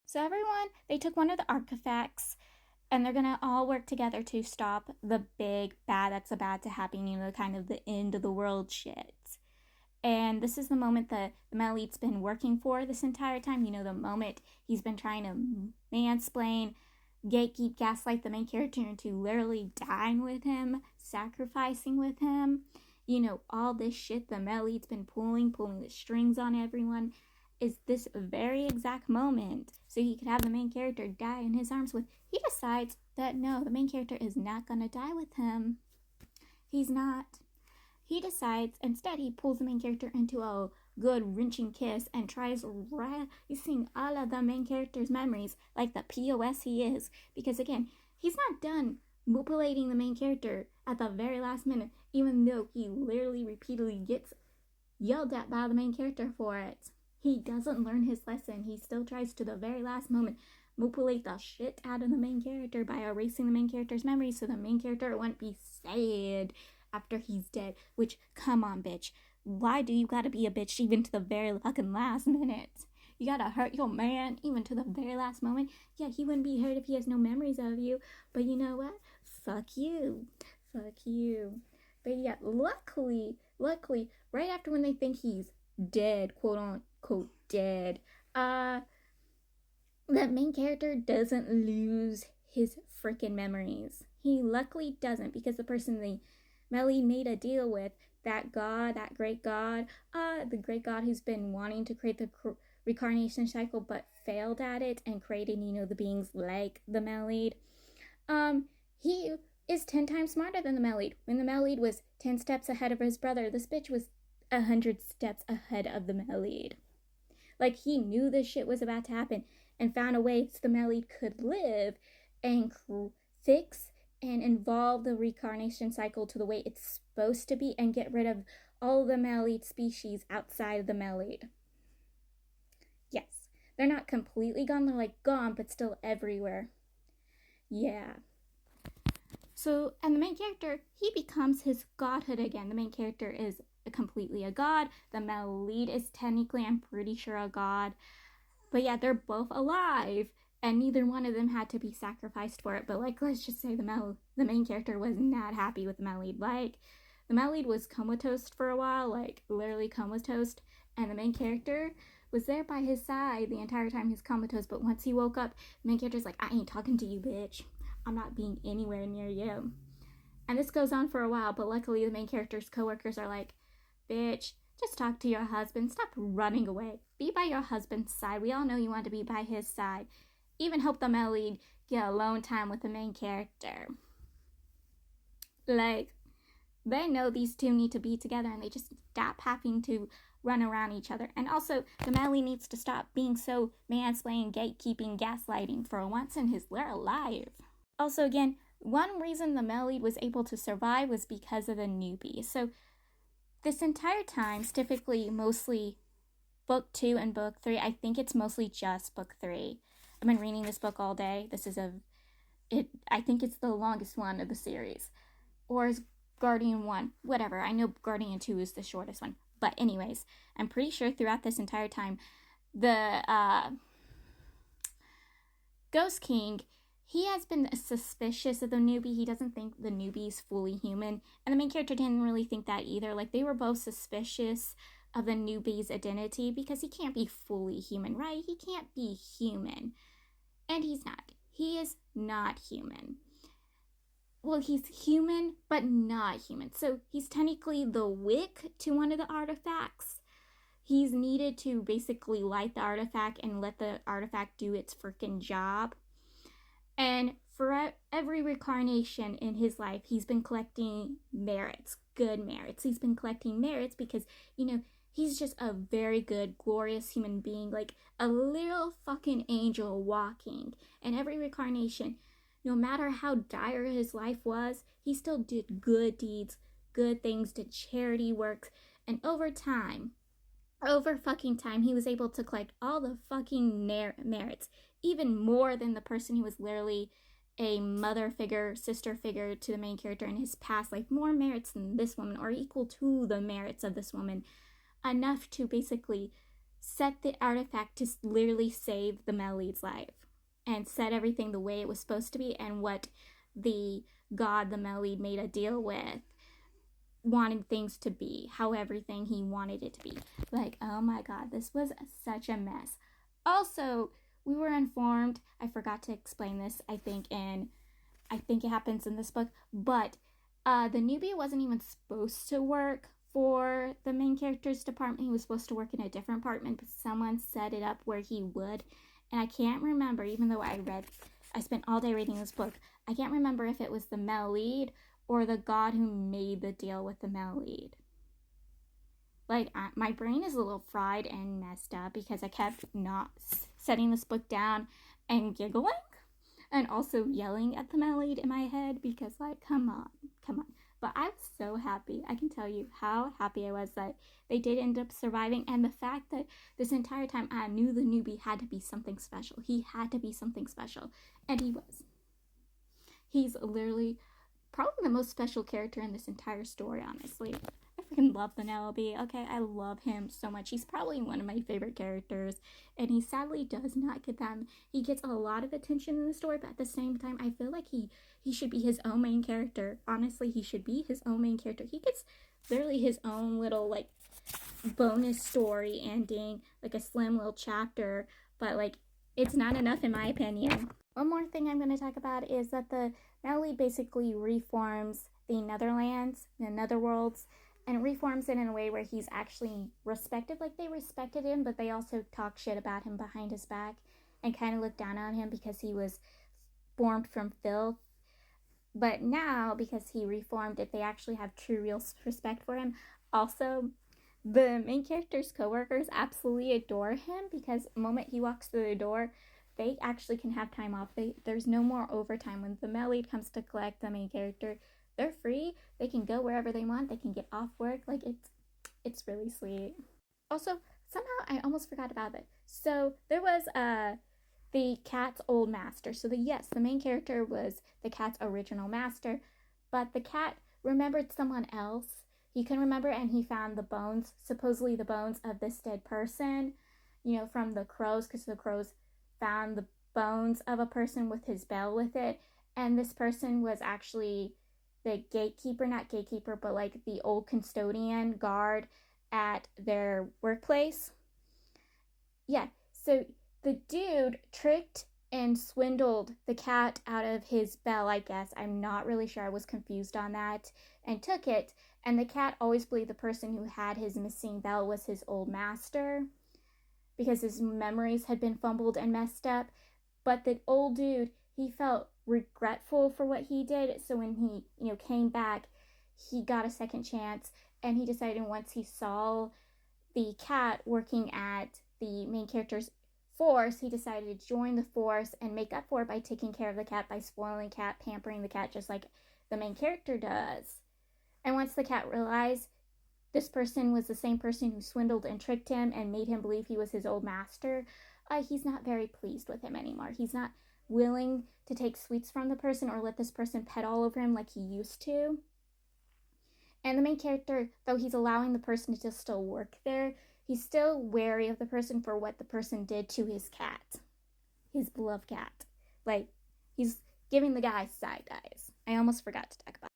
So everyone, they took one of the artifacts and they're gonna all work together to stop the big bad that's about to happen, kind of the end of the world shit. And this is the moment that the male lead's been working for this entire time. The moment he's been trying to mansplain, gatekeep, gaslight the main character into literally dying with him, sacrificing with him. All this shit the male lead's been pulling the strings on everyone is this very exact moment so he could have the main character die in his arms with. He decides that no, the main character is not gonna die with him. He's not. He decides instead he pulls the main character into a good wrenching kiss and tries erasing all of the main character's memories like the POS he is. Because again, he's not done manipulating the main character at the very last minute, even though he literally repeatedly gets yelled at by the main character for it. He doesn't learn his lesson. He still tries to the very last moment manipulate the shit out of the main character by erasing the main character's memories so the main character won't be sad after he's dead. Which, come on, bitch. Why do you gotta be a bitch even to the very fucking last minute? You gotta hurt your man even to the very last moment? Yeah, he wouldn't be hurt if he has no memories of you. But you know what? Fuck you. Fuck you. But yeah, luckily, right after when they think he's dead, quote unquote dead, that main character doesn't lose his freaking memories. He luckily doesn't, because the person the Melly made a deal with, that god, that great god, the great god who's been wanting to create the reincarnation cycle but failed at it and created, the beings like the Mellied. He is 10 times smarter than the Mellied. When the Mellied was 10 steps ahead of his brother, this bitch was 100 steps ahead of the Mellied. Like, he knew this shit was about to happen and found a way so the Mellied could live and fix and involve the reincarnation cycle to the way it's supposed to be and get rid of all the Mellied species outside of the Mellied. Yes, they're not completely gone, they're like gone, but still everywhere. Yeah. So, and the main character, he becomes his godhood again. The main character is completely a god. The male lead is technically, I'm pretty sure, a god. But yeah, they're both alive, and neither one of them had to be sacrificed for it. But let's just say the main character was not happy with the male lead. The male lead was comatose for a while, literally comatose, and the main character was there by his side the entire time he's comatose. But once he woke up, the main character's like, I ain't talking to you, bitch. I'm not being anywhere near you. And this goes on for a while, but luckily the main character's coworkers are like, bitch, just talk to your husband. Stop running away. Be by your husband's side. We all know you want to be by his side. Even help the male lead get alone time with the main character. They know these two need to be together and they just stop having to run around each other. And also, the male lead needs to stop being so mansplaining, gatekeeping, gaslighting for once in his little life. Also, again, one reason the male lead was able to survive was because of the newbie. So, this entire time, typically mostly book 2 and book 3, I think it's mostly just book 3. I've been reading this book all day. I think it's the longest one of the series. Or is Guardian 1, whatever. I know Guardian 2 is the shortest one. But anyways, I'm pretty sure throughout this entire time, the Ghost King, he has been suspicious of the newbie. He doesn't think the newbie is fully human. And the main character didn't really think that either. They were both suspicious of the newbie's identity because he can't be fully human, right? He can't be human. And he's not. He is not human. Well, he's human, but not human. So he's technically the wick to one of the artifacts. He's needed to basically light the artifact and let the artifact do its freaking job. And for every reincarnation in his life, he's been collecting merits, good merits. He's been collecting merits because, he's just a very good, glorious human being, like a little fucking angel walking. And every reincarnation, no matter how dire his life was, he still did good deeds, good things, did charity work. And over fucking time, he was able to collect all the fucking merits, even more than the person who was literally a mother figure, sister figure to the main character in his past, more merits than this woman, or equal to the merits of this woman, enough to basically set the artifact to literally save the male lead's life and set everything the way it was supposed to be, and what the god the male lead made a deal with wanted things to be, how everything he wanted it to be. Like, oh my god, this was such a mess. Also, we were informed, I forgot to explain this, I think it happens in this book, but the newbie wasn't even supposed to work for the main character's department. He was supposed to work in a different department, but someone set it up where he would. And I can't remember, even though I spent all day reading this book, I can't remember if it was the male lead or the god who made the deal with the male lead. Like, my brain is a little fried and messed up because I kept not setting this book down and giggling and also yelling at the male lead in my head because, like, come on. But I was so happy. I can tell you how happy I was that they did end up surviving, and the fact that this entire time I knew the newbie had to be something special. He had to be something special, and he was. He's literally probably the most special character in this entire story, honestly. I freaking love the Nellby. Okay, I love him so much. He's probably one of my favorite characters, and he sadly does not get them. He gets a lot of attention in the story, but at the same time, I feel like he should be his own main character. Honestly, he should be his own main character. He gets literally his own little, like, bonus story ending, like a slim little chapter, but, like, it's not enough in my opinion. One more thing I'm going to talk about is that the Nelly basically reforms the Netherlands, the Netherworlds, and reforms it in a way where he's actually respected. Like, they respected him, but they also talk shit about him behind his back and kind of look down on him because he was formed from filth. But now, because he reformed it, they actually have true, real respect for him. Also, the main character's coworkers absolutely adore him because the moment he walks through the door, they actually can have time off. There's no more overtime. When the male lead comes to collect the main character, they're free. They can go wherever they want. They can get off work. Like, it's really sweet. Also, somehow I almost forgot about it. So there was the cat's old master. So the main character was the cat's original master, but the cat remembered someone else. He couldn't remember, and he found the bones, supposedly the bones of this dead person, from the crows, because the crows found the bones of a person with his bell with it, and this person was actually the gatekeeper, not gatekeeper, but like the old custodian guard at their workplace. Yeah, so the dude tricked and swindled the cat out of his bell, I guess. I'm not really sure. I was confused on that. And took it. And the cat always believed the person who had his missing bell was his old master because his memories had been fumbled and messed up. But the old dude, he felt regretful for what he did. So when he, came back, he got a second chance. And he decided once he saw the cat working at the main character's force, he decided to join the force and make up for it by taking care of the cat, by spoiling the cat, pampering the cat, just like the main character does. And once the cat realized this person was the same person who swindled and tricked him and made him believe he was his old master, he's not very pleased with him anymore. He's not willing to take sweets from the person or let this person pet all over him like he used to. And the main character, though he's allowing the person to still work there, he's still wary of the person for what the person did to his cat, his beloved cat. Like, he's giving the guy side eyes. I almost forgot to talk about